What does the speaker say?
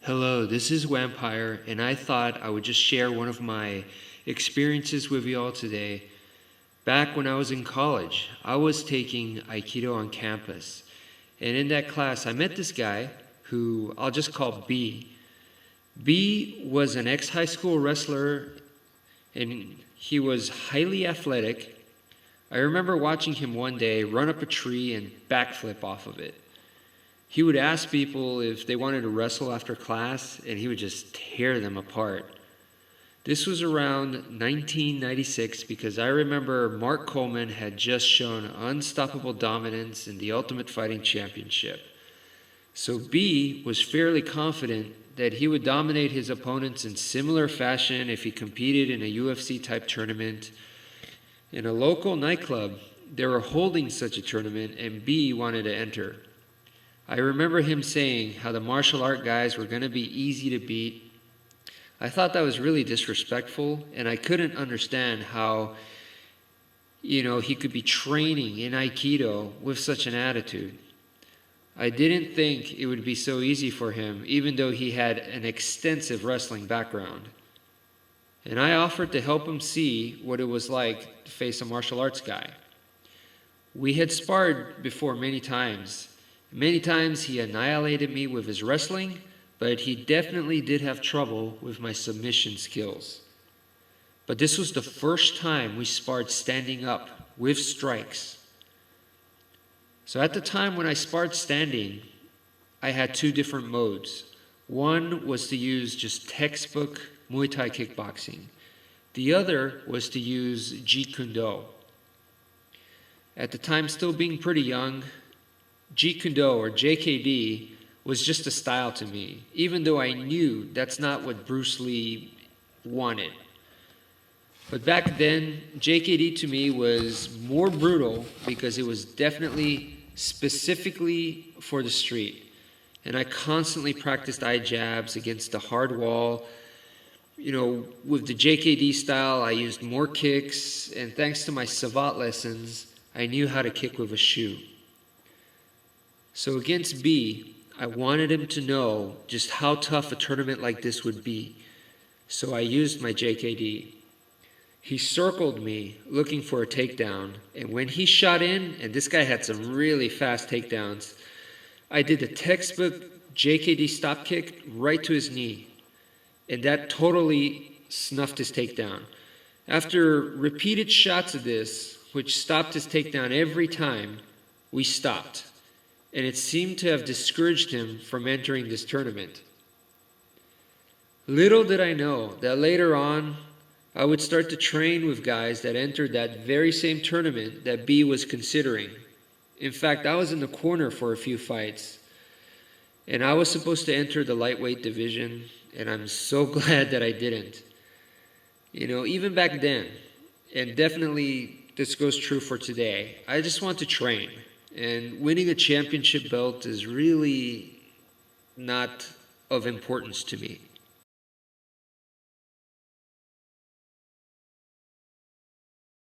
Hello, this is Wampire, and I thought I would just share one of my experiences with you all today. Back when I was in college, I was taking Aikido on campus, and in that class, I met this guy who I'll just call B. B was an ex-high school wrestler, and he was highly athletic. I remember watching him one day run up a tree and backflip off of it. He would ask people if they wanted to wrestle after class, and he would just tear them apart. This was around 1996 because I remember Mark Coleman had just shown unstoppable dominance in the Ultimate Fighting Championship. So B was fairly confident that he would dominate his opponents in similar fashion if he competed in a UFC-type tournament. In a local nightclub, they were holding such a tournament, and B wanted to enter. I remember him saying how the martial art guys were going to be easy to beat. I thought that was really disrespectful, and I couldn't understand how, he could be training in Aikido with such an attitude. I didn't think it would be so easy for him, even though he had an extensive wrestling background. And I offered to help him see what it was like to face a martial arts guy. We had sparred before many times. Many times he annihilated me with his wrestling, but he definitely did have trouble with my submission skills. But this was the first time we sparred standing up with strikes. So at the time when I sparred standing, I had two different modes. One was to use just textbook Muay Thai kickboxing. The other was to use Jeet Kune Do. At the time, still being pretty young, Jeet Kune Do, or JKD, was just a style to me, even though I knew that's not what Bruce Lee wanted. But back then, JKD to me was more brutal because it was definitely specifically for the street. And I constantly practiced eye jabs against the hard wall. With the JKD style, I used more kicks, and thanks to my Savate lessons, I knew how to kick with a shoe. So against B, I wanted him to know just how tough a tournament like this would be. So I used my JKD. He circled me looking for a takedown, and when he shot in, and this guy had some really fast takedowns, I did the textbook JKD stop kick right to his knee, and that totally snuffed his takedown. After repeated shots of this, which stopped his takedown every time, we stopped. And it seemed to have discouraged him from entering this tournament. Little did I know that later on, I would start to train with guys that entered that very same tournament that B was considering. In fact, I was in the corner for a few fights, and I was supposed to enter the lightweight division, and I'm so glad that I didn't. Even back then, and definitely this goes true for today, I just want to train. And winning a championship belt is really not of importance to me.